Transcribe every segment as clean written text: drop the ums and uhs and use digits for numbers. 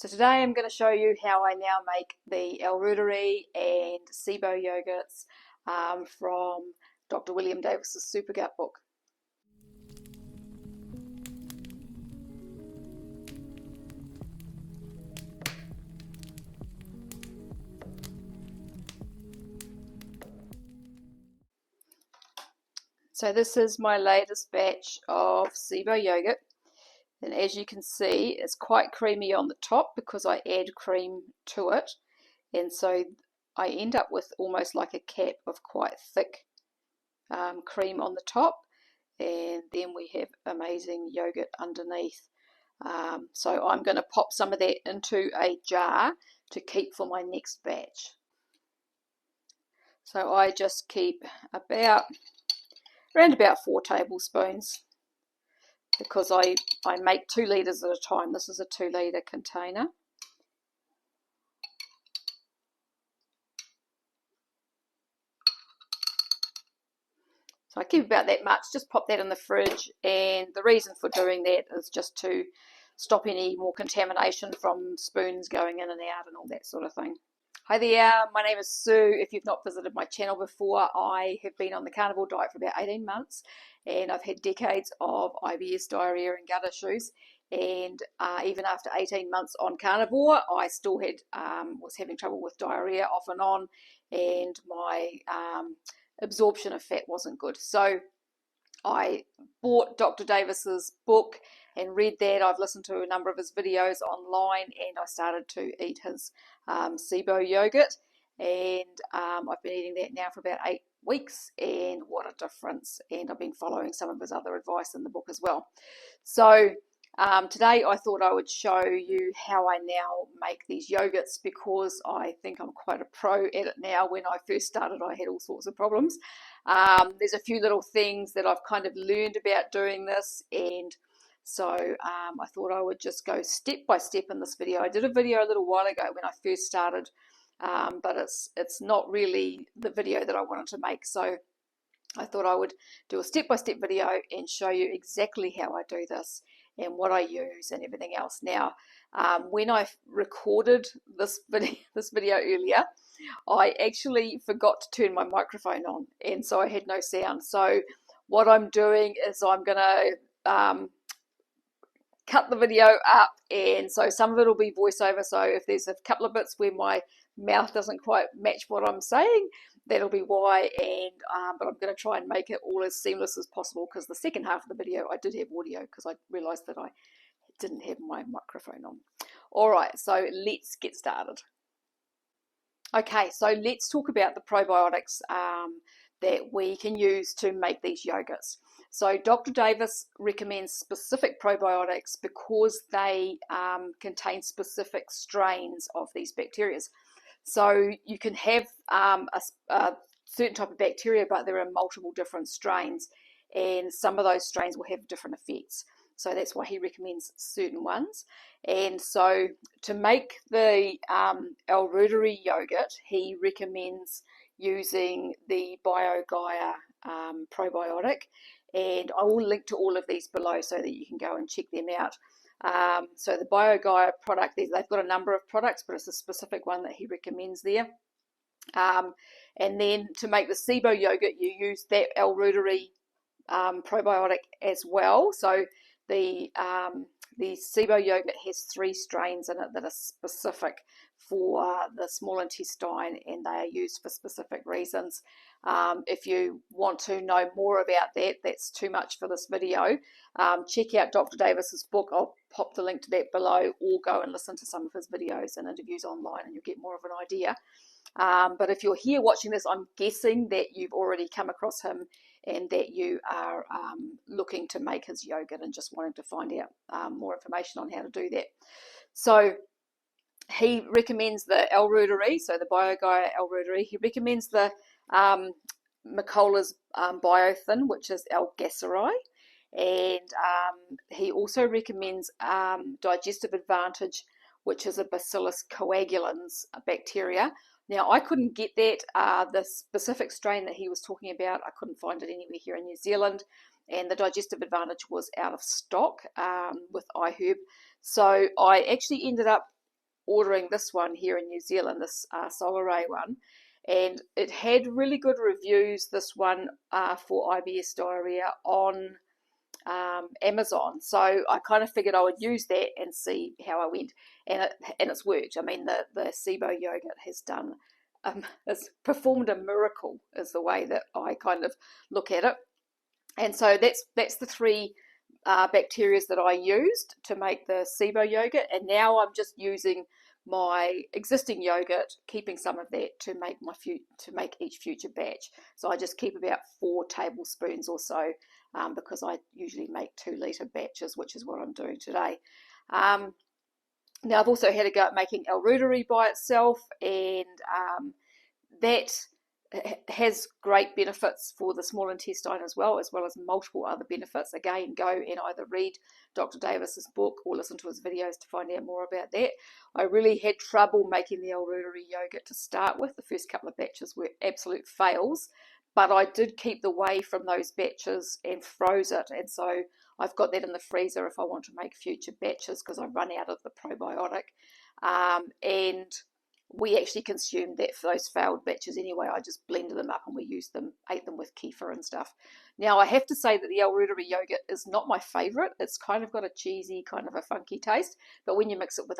So today I'm going to show you how I now make the L Reuteri and SIBO yogurts from Dr. William Davis's Supergut book. So this is my latest batch of SIBO yogurt, and as you can see it's quite creamy on the top because I add cream to it, and so I end up with almost like a cap of quite thick cream on the top, and then we have amazing yogurt underneath. So I'm going to pop some of that into a jar to keep for my next batch. So I just keep around about 4 tablespoons because I make 2 litres at a time. This is a 2 litre container. So I keep about that much, just pop that in the fridge, and the reason for doing that is just to stop any more contamination from spoons going in and out and all that sort of thing. Hi there, my name is Sue. If you've not visited my channel before, I have been on the carnivore diet for about 18 months, and I've had decades of IBS, diarrhea and gut issues, and even after 18 months on carnivore I still had was having trouble with diarrhea off and on, and my absorption of fat wasn't good. So I bought Dr. Davis's book and read that. I've listened to a number of his videos online, and I started to eat his SIBO yogurt, and I've been eating that now for about 8 weeks, and what a difference. And I've been following some of his other advice in the book as well. So today I thought I would show you how I now make these yogurts, because I think I'm quite a pro at it now. When I first started I had all sorts of problems. There's a few little things that I've kind of learned about doing this, and so I thought I would just go step by step in this video. I did a video a little while ago when I first started, but it's not really the video that I wanted to make, so I thought I would do a step-by-step video and show you exactly how I do this and what I use and everything else. Now, when I recorded this video earlier, I actually forgot to turn my microphone on, and so I had no sound. So what I'm doing is I'm going to cut the video up, and so some of it will be voiceover. So if there's a couple of bits where my mouth doesn't quite match what I'm saying, that'll be why. And but I'm going to try and make it all as seamless as possible, because the second half of the video I did have audio, because I realized that I didn't have my microphone on. All right, so let's get started. Okay, so let's talk about the probiotics that we can use to make these yogurts. So Dr. Davis recommends specific probiotics because they contain specific strains of these bacteria. So you can have a certain type of bacteria, but there are multiple different strains, and some of those strains will have different effects. So that's why he recommends certain ones. And so to make the L Reuteri yogurt, he recommends using the BioGaia probiotic, and I will link to all of these below so that you can go and check them out. So the BioGaia product, they've got a number of products, but it's a specific one that he recommends there. And then to make the SIBO yogurt, you use that L Reuteri probiotic as well. So the SIBO yogurt has 3 strains in it that are specific for the small intestine, and they are used for specific reasons. If you want to know more about that, that's too much for this video. Check out Dr. Davis's book. I'll pop the link to that below, or go and listen to some of his videos and interviews online, and you'll get more of an idea. But if you're here watching this, I'm guessing that you've already come across him and that you are looking to make his yogurt and just wanting to find out more information on how to do that. So he recommends the L Reuteri, so the BioGaia L Reuteri. He recommends the Mercola's Biothin, which is L-Gaceri, and he also recommends Digestive Advantage, which is a Bacillus coagulans bacteria. Now, I couldn't get that, the specific strain that he was talking about, I couldn't find it anywhere here in New Zealand, and the Digestive Advantage was out of stock with iHerb. So I actually ended up ordering this one here in New Zealand, this Solaray one, and it had really good reviews, this one for IBS diarrhea on Amazon. So I kind of figured I would use that and see how I went, and it's worked. I mean, the SIBO yogurt has done has performed a miracle, is the way that I kind of look at it. And so that's the three bacteria that I used to make the SIBO yogurt, and now I'm just using my existing yogurt, keeping some of that to make each future batch. So I just keep about 4 tablespoons or so, because I usually make 2-litre batches, which is what I'm doing today. Now I've also had a go at making L Reuteri by itself, and that has great benefits for the small intestine as well as multiple other benefits. Again, go and either read Dr. Davis's book or listen to his videos to find out more about that. I really had trouble making the L Reuteri yogurt to start with. The first couple of batches were absolute fails, but I did keep the whey from those batches and froze it, and so I've got that in the freezer if I want to make future batches, because I've run out of the probiotic. And we actually consumed that for those failed batches anyway. I just blended them up and we ate them with kefir and stuff. Now I have to say that the L Reuteri yogurt is not my favourite. It's kind of got a cheesy, kind of a funky taste, but when you mix it with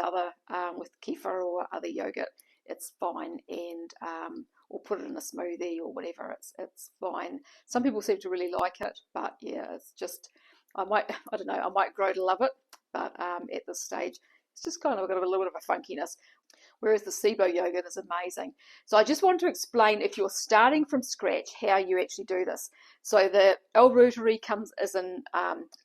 with kefir or other yogurt, it's fine, and or put it in a smoothie or whatever, it's fine. Some people seem to really like it, but yeah, it's just, I don't know, I might grow to love it, but at this stage it's just kind of got a little bit of a funkiness, whereas the SIBO yogurt is amazing. So I just want to explain, if you're starting from scratch, how you actually do this. So the L Reuteri comes as in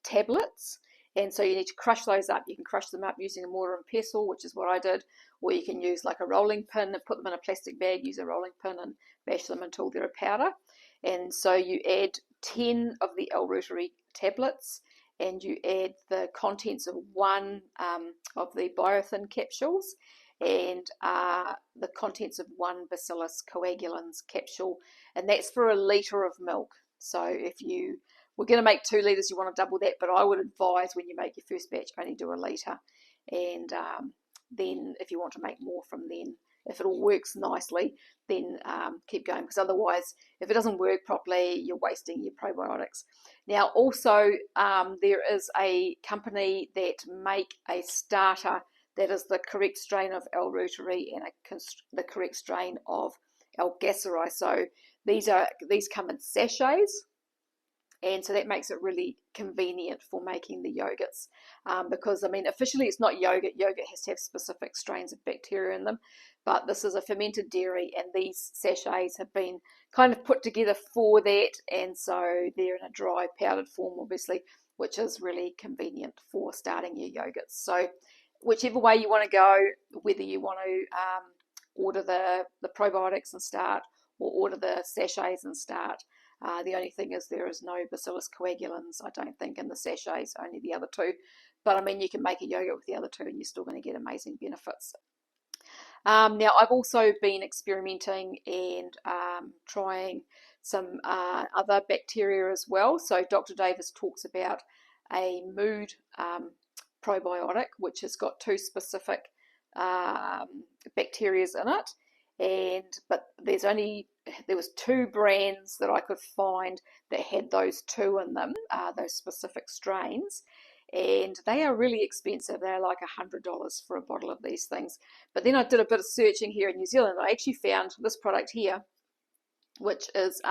tablets, and so you need to crush those up. You can crush them up using a mortar and pestle, which is what I did, or you can use like a rolling pin and put them in a plastic bag, use a rolling pin and bash them until they're a powder. And so you add 10 of the L Reuteri tablets, and you add the contents of 1 of the biothin capsules, and the contents of 1 Bacillus coagulans capsule, and that's for 1 litre of milk. So if you were going to make 2 litres, you want to double that, but I would advise when you make your first batch, only do 1 litre, and then if you want to make more from then, if it all works nicely, then keep going, because otherwise, if it doesn't work properly, you're wasting your probiotics. Now also, there is a company that make a starter that is the correct strain of L Reuteri and the correct strain of L Gasseri. So these come in sachets, and so that makes it really convenient for making the yogurts, because, I mean, officially it's not yogurt. Yogurt has to have specific strains of bacteria in them, but this is a fermented dairy, and these sachets have been kind of put together for that, and so they're in a dry powdered form, obviously, which is really convenient for starting your yogurts. So whichever way you want to go, whether you want to order the probiotics and start, or order the sachets and start, the only thing is there is no Bacillus coagulans, I don't think, in the sachets, only the other 2. But I mean, you can make a yogurt with the other 2 and you're still going to get amazing benefits. Now I've also been experimenting and trying some other bacteria as well. So Dr. Davis talks about a mood probiotic, which has got 2 specific bacteria in it, but there was 2 brands that I could find that had those 2 in them, those specific strains, and they are really expensive. They're like $100 for a bottle of these things. But then I did a bit of searching here in New Zealand. I actually found this product here, which is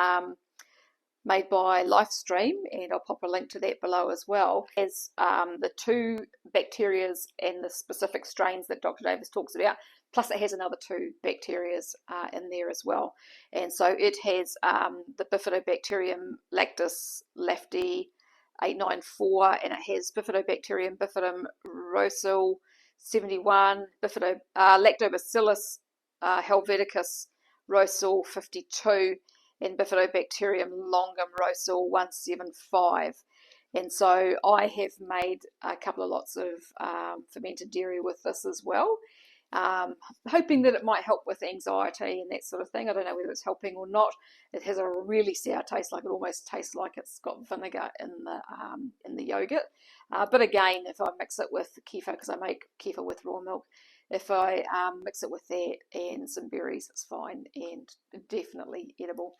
made by Lifestream, and I'll pop a link to that below as well, has the 2 bacterias and the specific strains that Dr. Davis talks about, plus it has another 2 bacterias in there as well. And so it has the Bifidobacterium lactis lafti 894, and it has Bifidobacterium bifidum rosal 71, Lactobacillus helveticus rosal 52, and Bifidobacterium longum rosal 175. And so I have made a couple of lots of fermented dairy with this as well, hoping that it might help with anxiety and that sort of thing. I don't know whether it's helping or not. It has a really sour taste, like it almost tastes like it's got vinegar in the yogurt. But again, if I mix it with kefir, because I make kefir with raw milk, If I mix it with that and some berries, it's fine and definitely edible.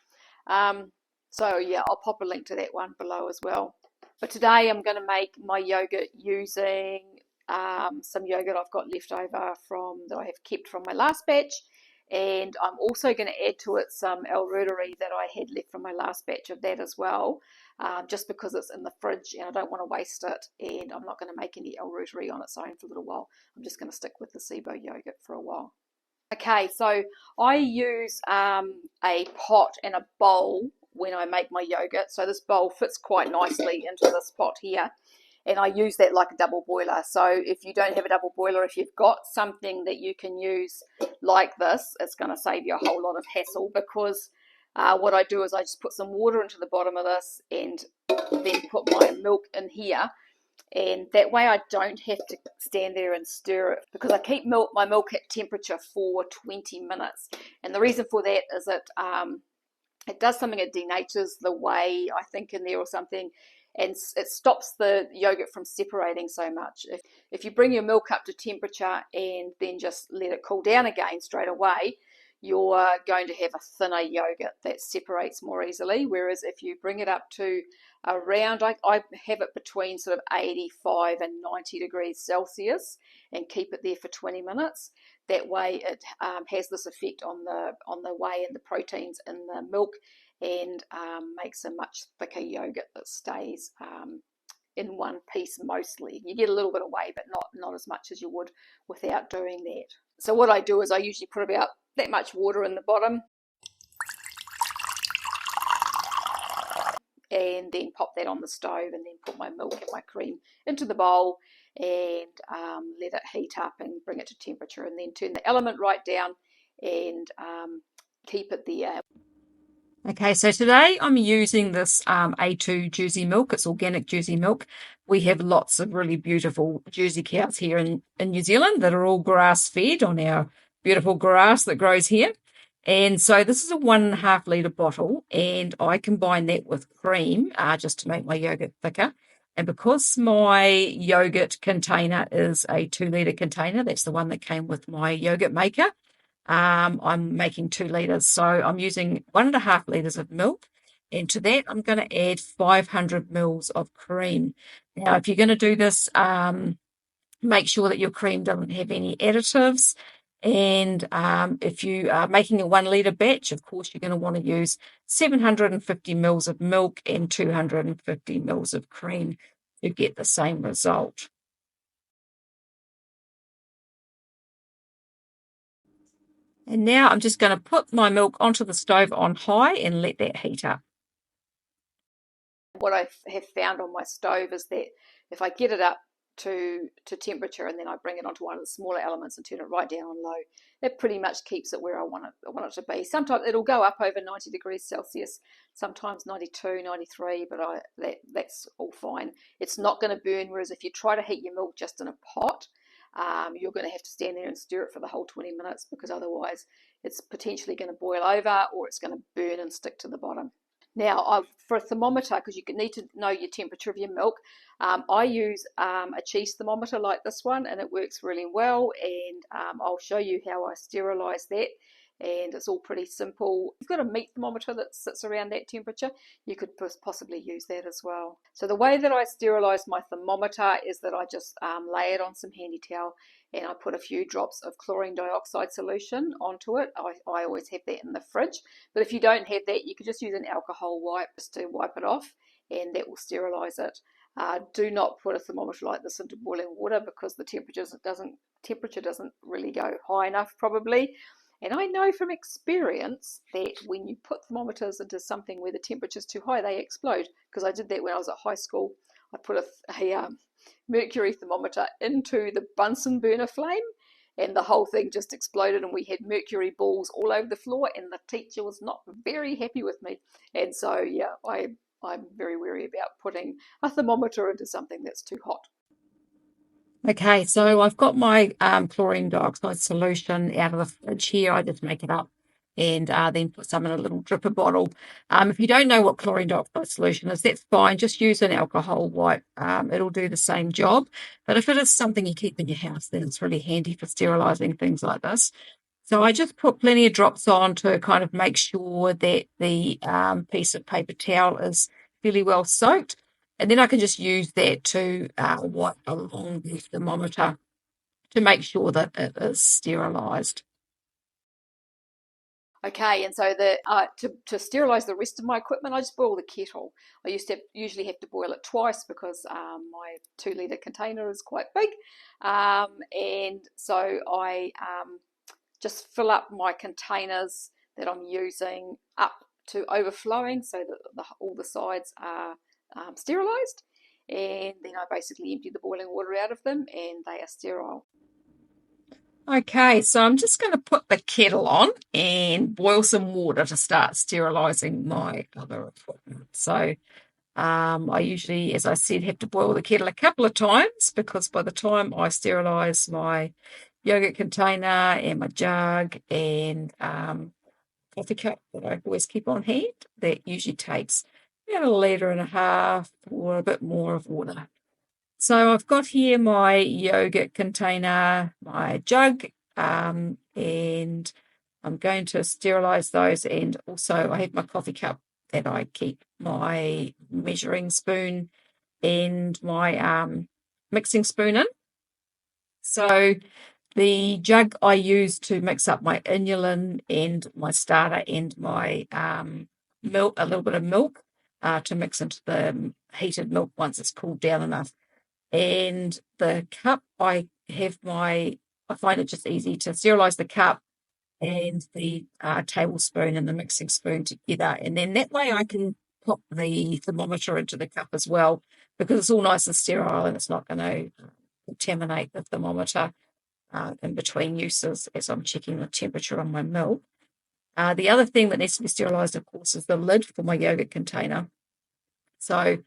So yeah, I'll pop a link to that one below as well. But today I'm going to make my yogurt using some yogurt I've got left over from that I have kept from my last batch, and I'm also going to add to it some L Reuteri that I had left from my last batch of that as well, just because it's in the fridge and I don't want to waste it, and I'm not going to make any L Reuteri on its own for a little while. I'm just going to stick with the SIBO yogurt for a while. Okay, so I use a pot and a bowl when I make my yogurt. So this bowl fits quite nicely into this pot here, and I use that like a double boiler. So if you don't have a double boiler, if you've got something that you can use like this, it's going to save you a whole lot of hassle, because what I do is I just put some water into the bottom of this and then put my milk in here, and that way I don't have to stand there and stir it, because I keep my milk at temperature for 20 minutes. And the reason for that is it does something, it denatures the whey, I think, in there or something, and it stops the yogurt from separating so much. If you bring your milk up to temperature and then just let it cool down again straight away, you're going to have a thinner yogurt that separates more easily. Whereas if you bring it up to around, I have it between sort of 85 and 90 degrees Celsius and keep it there for 20 minutes. That way it has this effect on the whey and the proteins in the milk, and makes a much thicker yogurt that stays in one piece mostly. You get a little bit of whey, but not as much as you would without doing that. So what I do is I usually put about that much water in the bottom, and then pop that on the stove, and then put my milk and my cream into the bowl, and let it heat up and bring it to temperature, and then turn the element right down and keep it there. Okay, so today I'm using this A2 Jersey milk. It's organic Jersey milk. We have lots of really beautiful Jersey cows here in New Zealand that are all grass-fed on our beautiful grass that grows here. And so this is a 1.5 litre bottle, and I combine that with cream just to make my yogurt thicker. And because my yogurt container is a 2 litre container, that's the one that came with my yogurt maker, I'm making 2 litres. So I'm using 1.5 litres of milk. And to that, I'm going to add 500 mils of cream. Now, if you're going to do this, make sure that your cream doesn't have any additives. And if you are making a 1 litre batch, of course, you're going to want to use 750 mils of milk and 250 mils of cream to get the same result. And now I'm just going to put my milk onto the stove on high and let that heat up. What I have found on my stove is that if I get it up to temperature and then I bring it onto one of the smaller elements and turn it right down on low, that pretty much keeps it where I want it to be. Sometimes it'll go up over 90 degrees Celsius, sometimes 92, 93, but that's all fine. It's not going to burn, whereas if you try to heat your milk just in a pot, you're going to have to stand there and stir it for the whole 20 minutes, because otherwise it's potentially going to boil over or it's going to burn and stick to the bottom. Now, for a thermometer, because you need to know your temperature of your milk, I use a cheese thermometer like this one, and it works really well, and I'll show you how I sterilise that, and it's all pretty simple. If you've got a meat thermometer that sits around that temperature, you could possibly use that as well. So the way that I sterilise my thermometer is that I just lay it on some handy towel, and I put a few drops of chlorine dioxide solution onto it. I always have that in the fridge, but if you don't have that, you could just use an alcohol wipe just to wipe it off, and that will sterilise it. Do not put a thermometer like this into boiling water, because the temperature doesn't really go high enough probably. And I know from experience that when you put thermometers into something where the temperature is too high, they explode, because I did that when I was at high school. I put a mercury thermometer into the Bunsen burner flame, and the whole thing just exploded, and we had mercury balls all over the floor, and the teacher was not very happy with me. And so, yeah, I'm very wary about putting a thermometer into something that's too hot. Okay, so I've got my chlorine dioxide solution out of the fridge here. I just make it up and then put some in a little dripper bottle. If you don't know what chlorine dioxide solution is, that's fine. Just use an alcohol wipe. It'll do the same job. But if it is something you keep in your house, then it's really handy for sterilising things like this. So I just put plenty of drops on to kind of make sure that the piece of paper towel is fairly well soaked. And then I can just use that to wipe along the thermometer to make sure that it is sterilised. Okay, and so to sterilise the rest of my equipment, I just boil the kettle. I usually have to boil it twice because my 2 litre container is quite big, and so I just fill up my containers that I'm using up to overflowing so that all the sides are sterilised, and then I basically empty the boiling water out of them and they are sterile. Okay, so I'm just going to put the kettle on and boil some water to start sterilising my other equipment. So I usually, as I said, have to boil the kettle a couple of times because by the time I sterilise my yogurt container and my jug and coffee cup that I always keep on hand, that usually takes about 1.5 litres or a bit more of water. So I've got here my yogurt container, my jug, and I'm going to sterilise those. And also I have my coffee cup that I keep my measuring spoon and my mixing spoon in. So the jug I use to mix up my inulin and my starter and my milk, a little bit of milk to mix into the heated milk once it's cooled down enough. And the cup, I find it just easy to sterilise the cup and the tablespoon and the mixing spoon together. And then that way I can pop the thermometer into the cup as well because it's all nice and sterile and it's not going to contaminate the thermometer in between uses as I'm checking the temperature on my milk. The other thing that needs to be sterilised, of course, is the lid for my yogurt container. So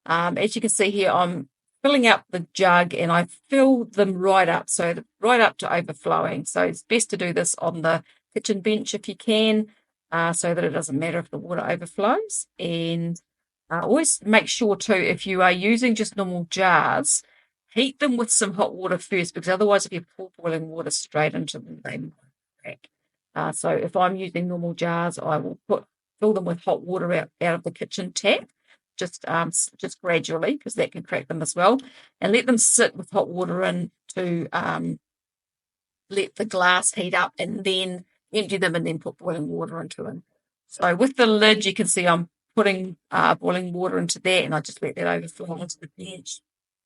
as you can see here, I'm filling up the jug and I fill them right up, so right up to overflowing. So it's best to do this on the kitchen bench if you can, so that it doesn't matter if the water overflows. And always make sure too, if you are using just normal jars, heat them with some hot water first, because otherwise if you pour boiling water straight into them, they might crack. So if I'm using normal jars, I will fill them with hot water out of the kitchen tap, just gradually, because that can crack them as well, and let them sit with hot water in to let the glass heat up, and then empty them and then put boiling water into them. So with the lid, you can see I'm putting boiling water into that, and I just let that overflow onto the bench.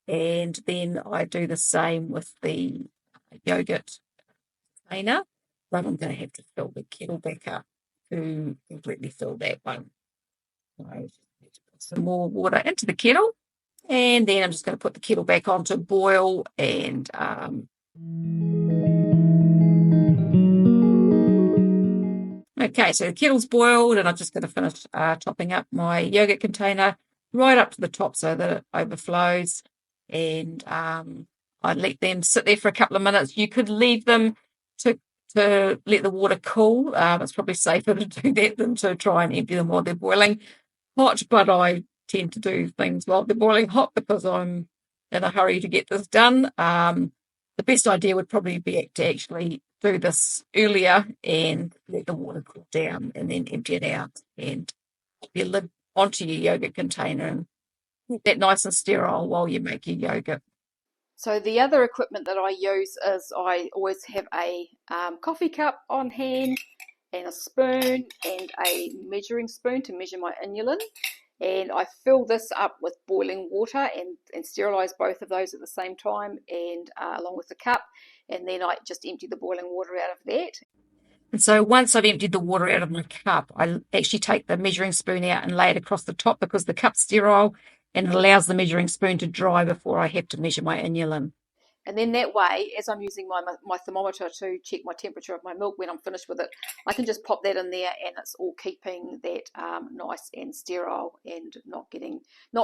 And then I do the same with the yogurt container, but I'm going to have to fill the kettle back up to completely fill that one. So put some more water into the kettle, and then I'm just going to put the kettle back on to boil. And okay, so the kettle's boiled, and I'm just going to finish topping up my yogurt container right up to the top so that it overflows. And I let them sit there for a couple of minutes. You could leave them to let the water cool. It's probably safer to do that than to try and empty them while they're boiling hot, but I tend to do things while they're boiling hot because I'm in a hurry to get this done. The best idea would probably be to actually do this earlier and let the water cool down and then empty it out and put your lid onto your yogurt container and keep that nice and sterile while you make your yogurt. So the other equipment that I use is I always have a coffee cup on hand and a spoon and a measuring spoon to measure my inulin. And I fill this up with boiling water and sterilise both of those at the same time, and along with the cup. And then I just empty the boiling water out of that. And so once I've emptied the water out of my cup, I actually take the measuring spoon out and lay it across the top because the cup's sterile and it allows the measuring spoon to dry before I have to measure my inulin. And then that way, as I'm using my thermometer to check my temperature of my milk when I'm finished with it, I can just pop that in there and it's all keeping that nice and sterile and not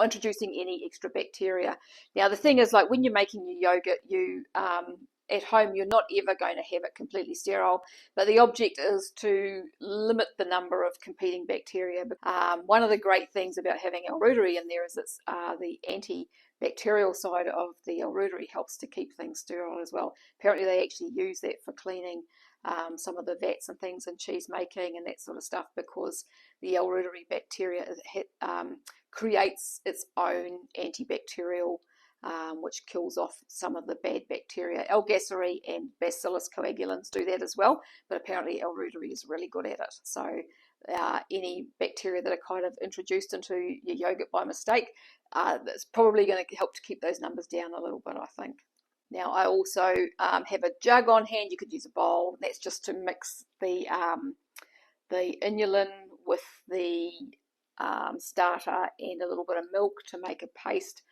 introducing any extra bacteria. Now, the thing is, like when you're making your yogurt, at home you're not ever going to have it completely sterile, but the object is to limit the number of competing bacteria. One of the great things about having L Reuteri in there is it's the antibacterial side of the L Reuteri helps to keep things sterile as well. Apparently they actually use that for cleaning some of the vats and things in cheese making and that sort of stuff, because the L Reuteri bacteria creates its own antibacterial, which kills off some of the bad bacteria. L Reuteri and Bacillus coagulans do that as well, but apparently L Reuteri is really good at it. So any bacteria that are kind of introduced into your yogurt by mistake, that's probably going to help to keep those numbers down a little bit, I think. Now I also have a jug on hand. You could use a bowl. That's just to mix the inulin with the starter and a little bit of milk to make a paste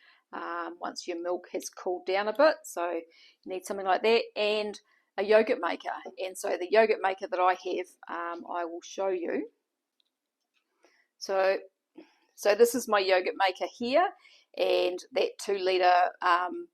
once your milk has cooled down a bit. So you need something like that, and a yogurt maker. And so the yogurt maker that I have, I will show you. So this is my yogurt maker here, and that 2-litre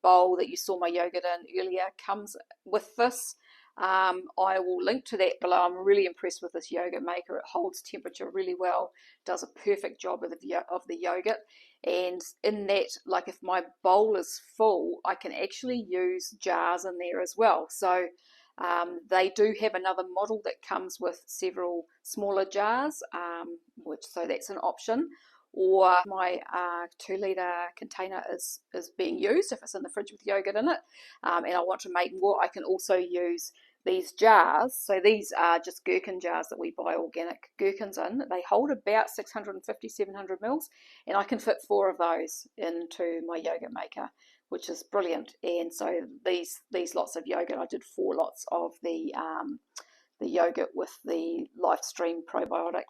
bowl that you saw my yogurt in earlier comes with this. I will link to that below. I'm really impressed with this yogurt maker. It holds temperature really well, does a perfect job of the yogurt, and in that, like if my bowl is full, I can actually use jars in there as well. So they do have another model that comes with several smaller jars, so that's an option. Or my 2-litre container is being used, if it's in the fridge with yogurt in it, and I want to make more, I can also use these jars. So these are just gherkin jars that we buy organic gherkins in. They hold about 650, 700 mils, and I can fit 4 of those into my yogurt maker, which is brilliant. And so these lots of yogurt, I did 4 lots of the yogurt with the LifeStream probiotic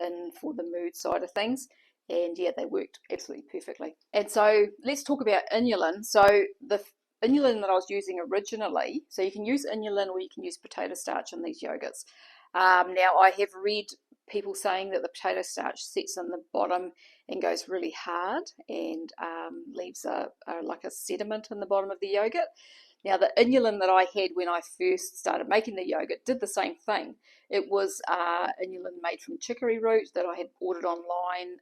in for the mood side of things. And yeah, they worked absolutely perfectly. And so let's talk about inulin. So the inulin that I was using originally, so you can use inulin or you can use potato starch in these yogurts. Now I have read people saying that the potato starch sets in the bottom and goes really hard and leaves like a sediment in the bottom of the yogurt. Now the inulin that I had when I first started making the yogurt did the same thing. It was inulin made from chicory root that I had ordered online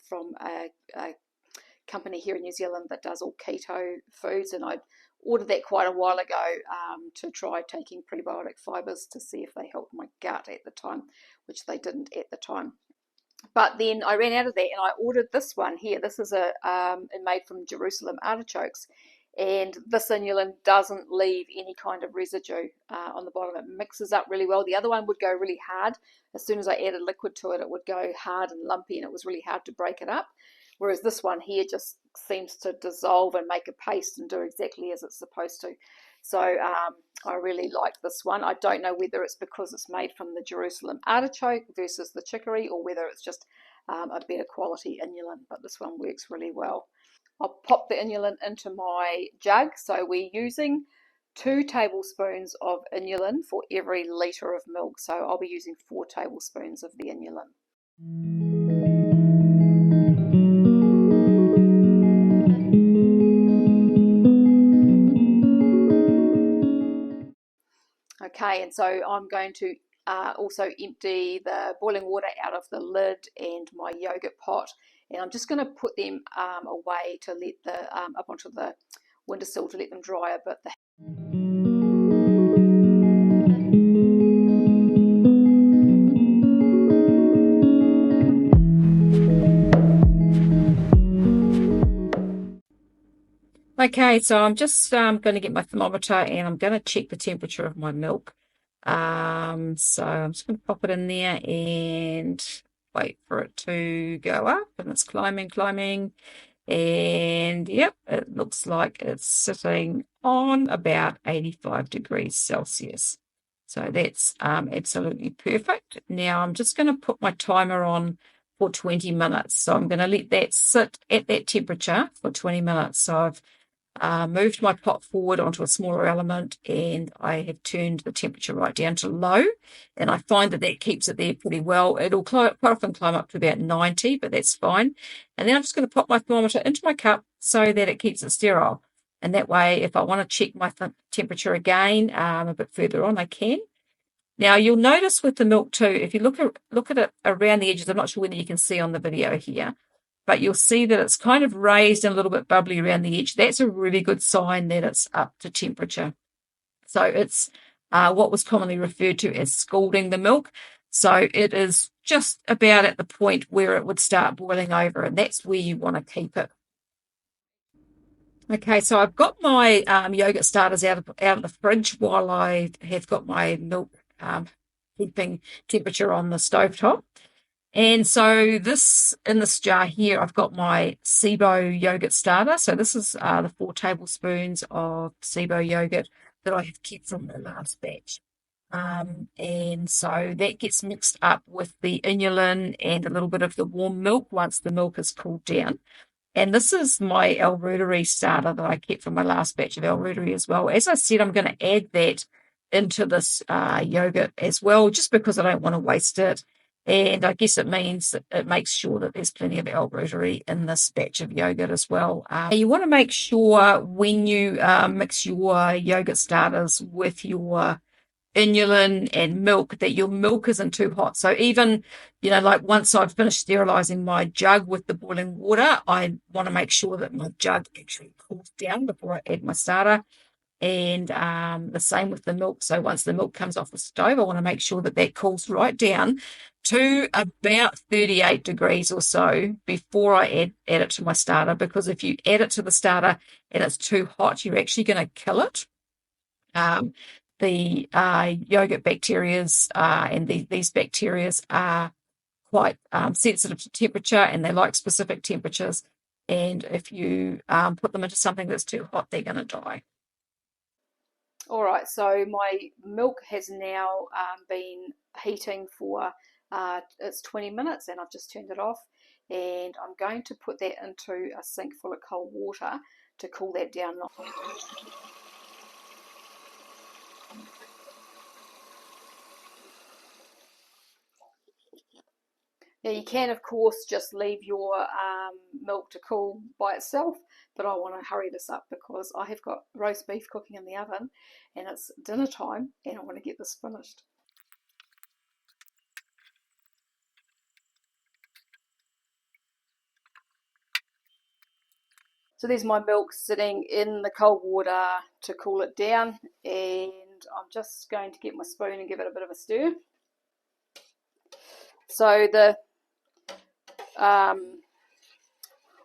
from a company here in New Zealand that does all keto foods, and I'd ordered that quite a while ago to try taking prebiotic fibres to see if they helped my gut at the time, which they didn't at the time. But then I ran out of that and I ordered this one here. This is made from Jerusalem artichokes. And this inulin doesn't leave any kind of residue on the bottom. It mixes up really well. The other one would go really hard. As soon as I added liquid to it, it would go hard and lumpy, and it was really hard to break it up. Whereas this one here just seems to dissolve and make a paste and do exactly as it's supposed to. So I really like this one. I don't know whether it's because it's made from the Jerusalem artichoke versus the chicory, or whether it's just a better quality inulin, but this one works really well. I'll pop the inulin into my jug. So we're using 2 tablespoons of inulin for every litre of milk. So I'll be using 4 tablespoons of the inulin. Okay, and so I'm going to also empty the boiling water out of the lid and my yogurt pot, and I'm just going to put them away to let the up onto the windowsill to let them dry a bit. Okay, so I'm just going to get my thermometer and I'm going to check the temperature of my milk. So I'm just going to pop it in there and wait for it to go up, and it's climbing, and yep, it looks like it's sitting on about 85 degrees Celsius. So that's absolutely perfect. Now I'm just going to put my timer on for 20 minutes. So I'm going to let that sit at that temperature for 20 minutes. So I've moved my pot forward onto a smaller element, and I have turned the temperature right down to low, and I find that keeps it there pretty well. It'll quite often climb up to about 90, but that's fine. And then I'm just going to pop my thermometer into my cup so that it keeps it sterile. And that way, if I want to check my temperature again a bit further on, I can. Now, you'll notice with the milk too, if you look at it around the edges, I'm not sure whether you can see on the video here, but you'll see that it's kind of raised and a little bit bubbly around the edge. That's a really good sign that it's up to temperature. So it's what was commonly referred to as scalding the milk. So it is just about at the point where it would start boiling over, and that's where you want to keep it. Okay, so I've got my yogurt starters out of the fridge while I have got my milk keeping temperature on the stovetop. And so in this jar here, I've got my SIBO yogurt starter. So this is the 4 tablespoons of SIBO yogurt that I have kept from the last batch. And so that gets mixed up with the inulin and a little bit of the warm milk once the milk is cooled down. And this is my L Reuteri starter that I kept from my last batch of L Reuteri as well. As I said, I'm going to add that into this yogurt as well, just because I don't want to waste it. And I guess it means that it makes sure that there's plenty of L Reuteri in this batch of yogurt as well. You want to make sure when you mix your yogurt starters with your inulin and milk that your milk isn't too hot. So even, like once I've finished sterilizing my jug with the boiling water, I want to make sure that my jug actually cools down before I add my starter. And the same with the milk. So once the milk comes off the stove, I want to make sure that that cools right down to about 38 degrees or so before I add it to my starter, because if you add it to the starter and it's too hot, you're actually going to kill it. The yogurt bacterias and these bacterias are quite sensitive to temperature, and they like specific temperatures. And if you put them into something that's too hot, they're going to die. All right, so my milk has now been heating for it's 20 minutes, and I've just turned it off. And I'm going to put that into a sink full of cold water to cool that down. Now you can, of course, just leave your milk to cool by itself, but I want to hurry this up because I have got roast beef cooking in the oven and it's dinner time and I want to get this finished. So there's my milk sitting in the cold water to cool it down, and I'm just going to get my spoon and give it a bit of a stir. So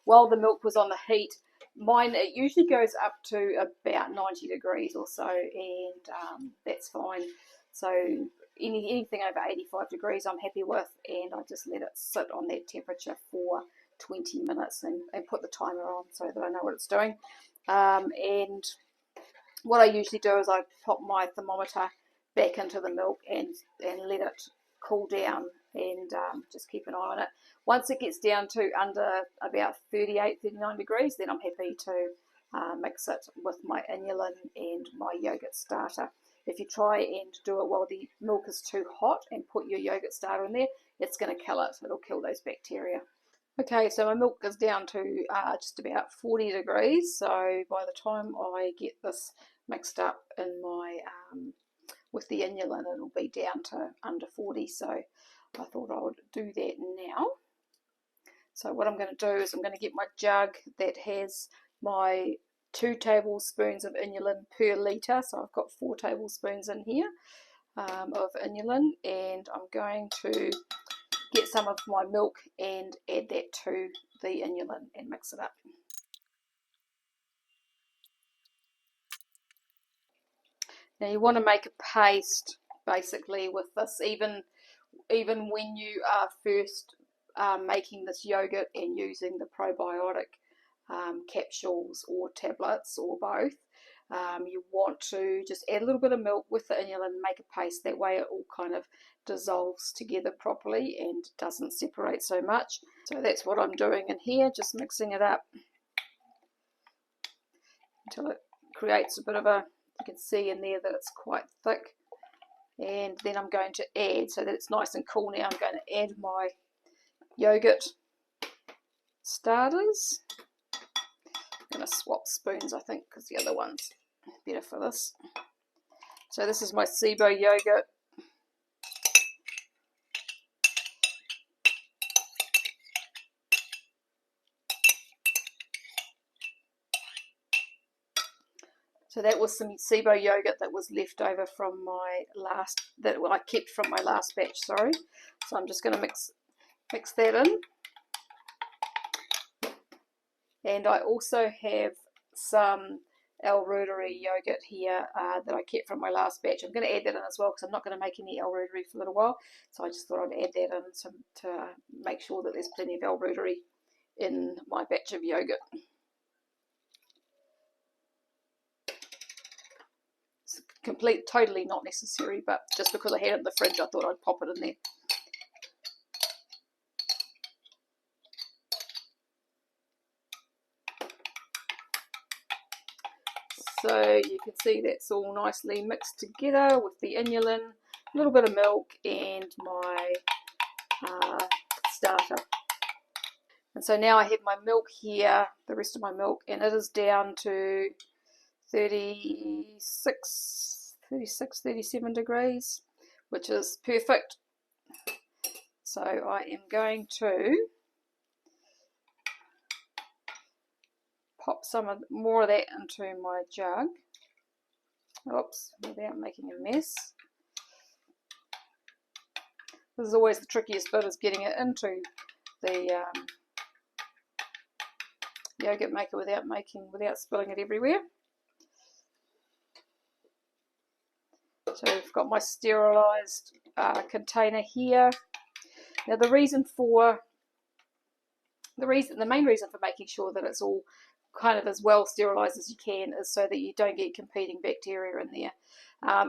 while the milk was on the heat, mine, it usually goes up to about 90 degrees or so, and that's fine. So anything over 85 degrees I'm happy with, and I just let it sit on that temperature for 20 minutes and put the timer on so that I know what it's doing. And what I usually do is I pop my thermometer back into the milk and let it cool down, and just keep an eye on it. Once it gets down to under about 38, 39 degrees, then I'm happy to mix it with my inulin and my yogurt starter. If you try and do it while the milk is too hot and put your yogurt starter in there, it's going to kill it. It'll kill those bacteria. Okay, so my milk is down to just about 40 degrees. So by the time I get this mixed up in my with the inulin, it'll be down to under 40. So I thought I would do that now. So what I'm going to do is I'm going to get my jug that has my 2 tablespoons of inulin per litre. So I've got 4 tablespoons in here of inulin, and I'm going to get some of my milk and add that to the inulin and mix it up. Now you want to make a paste basically with this, even when you are first making this yogurt and using the probiotic capsules or tablets or both. You want to just add a little bit of milk with the inulin and make a paste. That way it all kind of dissolves together properly and doesn't separate so much. So that's what I'm doing in here, just mixing it up until it creates a bit of a, you can see in there that it's quite thick. And then I'm going to add, so that it's nice and cool now, I'm going to add my yogurt starters. I'm going to swap spoons, I think, because the other one's better for this. So this is my SIBO yogurt. So that was some SIBO yogurt that was left over from my last, that I kept from my last batch, sorry. So I'm just going to mix that in. And I also have some L Reuteri yogurt here that I kept from my last batch. I'm going to add that in as well because I'm not going to make any L Reuteri for a little while. So I just thought I'd add that in to make sure that there's plenty of L Reuteri in my batch of yogurt. It's totally not necessary, but just because I had it in the fridge, I thought I'd pop it in there. So you can see that's all nicely mixed together with the inulin, a little bit of milk, and my starter. And so now I have my milk here, the rest of my milk, and it is down to 36, 37 degrees, which is perfect. So I am going to pop some more of that into my jug. Oops, without making a mess. This is always the trickiest bit, is getting it into the yogurt maker without spilling it everywhere. So I've got my sterilised container here. Now the main reason for making sure that it's all kind of as well sterilised as you can is so that you don't get competing bacteria in there.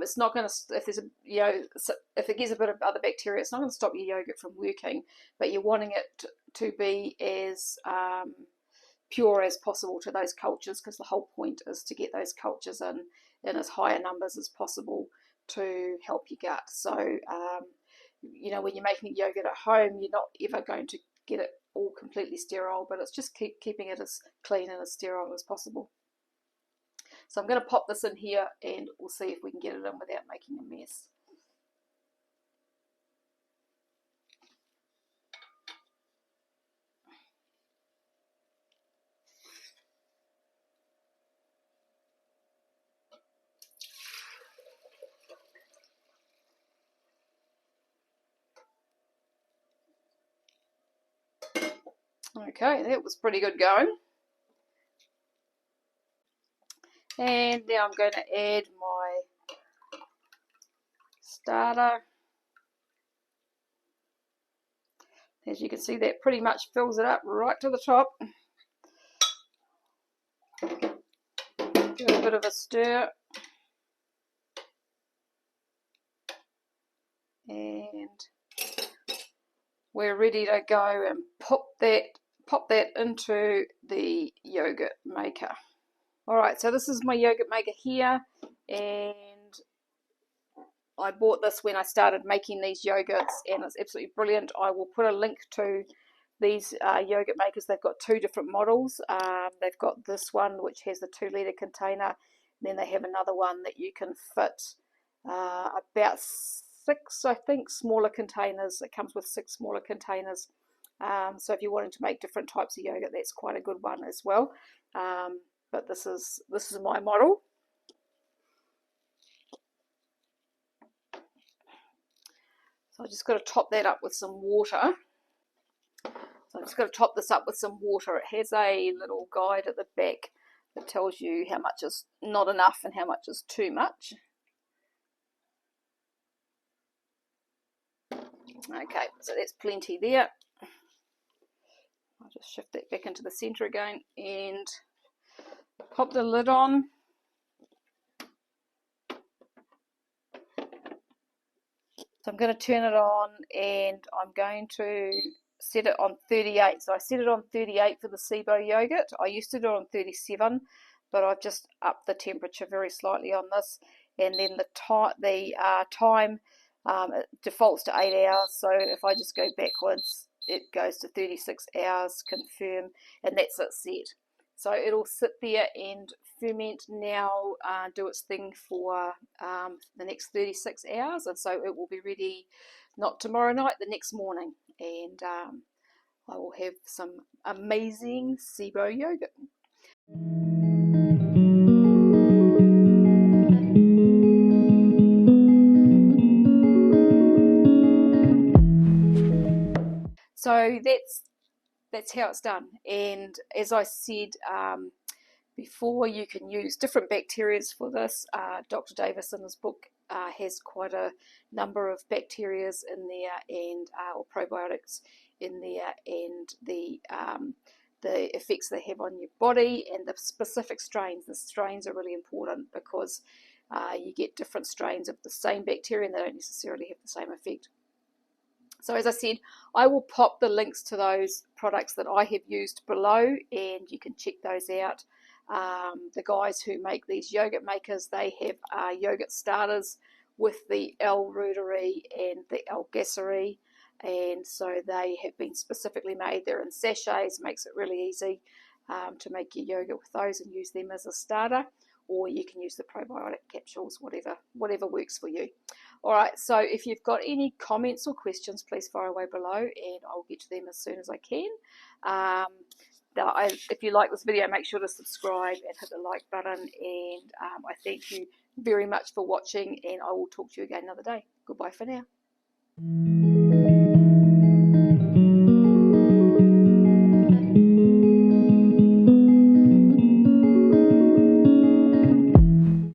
It's not going to, if there's if it gets a bit of other bacteria, it's not going to stop your yogurt from working, but you're wanting it to be as pure as possible to those cultures, because the whole point is to get those cultures in as higher numbers as possible to help your gut. So when you're making yogurt at home, you're not ever going to get it all completely sterile, but it's just keeping it as clean and as sterile as possible. So I'm going to pop this in here and we'll see if we can get it in without making a mess. Okay, that was pretty good going. And now I'm going to add my starter. As you can see, that pretty much fills it up right to the top. Give it a bit of a stir. And we're ready to go and pop that into the yogurt maker. Alright, so this is my yogurt maker here, and I bought this when I started making these yogurts, and it's absolutely brilliant. I will put a link to these yogurt makers. They've got two different models. They've got this one which has the 2-litre container, and then they have another one that you can fit about 6, I think, smaller containers. It comes with 6 smaller containers. So if you're wanting to make different types of yogurt, that's quite a good one as well. But this is my model. So I just got to top that up with some water. So I'm just going to top this up with some water. It has a little guide at the back that tells you how much is not enough and how much is too much. Okay, so that's plenty there. I'll just shift that back into the centre again and pop the lid on. So I'm going to turn it on and I'm going to set it on 38. So I set it on 38 for the SIBO yogurt. I used to do it on 37, but I've just upped the temperature very slightly on this. And then the time it defaults to 8 hours. So if I just go backwards, it goes to 36 hours, confirm, and that's it set. So it'll sit there and ferment now, do its thing for the next 36 hours, and so it will be ready not tomorrow night, the next morning, and I will have some amazing SIBO yogurt. So that's how it's done. And as I said before, you can use different bacterias for this. Dr. Davis in his book has quite a number of bacterias in there, and or probiotics in there, and the effects they have on your body and the specific strains. The strains are really important because you get different strains of the same bacteria and they don't necessarily have the same effect. So as I said, I will pop the links to those products that I have used below, and you can check those out. The guys who make these yogurt makers, they have yogurt starters with the L Reuteri and the L Reuteri, and so they have been specifically made. They're in sachets, makes it really easy to make your yogurt with those and use them as a starter, or you can use the probiotic capsules, whatever works for you. All right, so if you've got any comments or questions, please fire away below and I'll get to them as soon as I can. If you like this video, make sure to subscribe and hit the like button, and I thank you very much for watching, and I will talk to you again another day. Goodbye for now.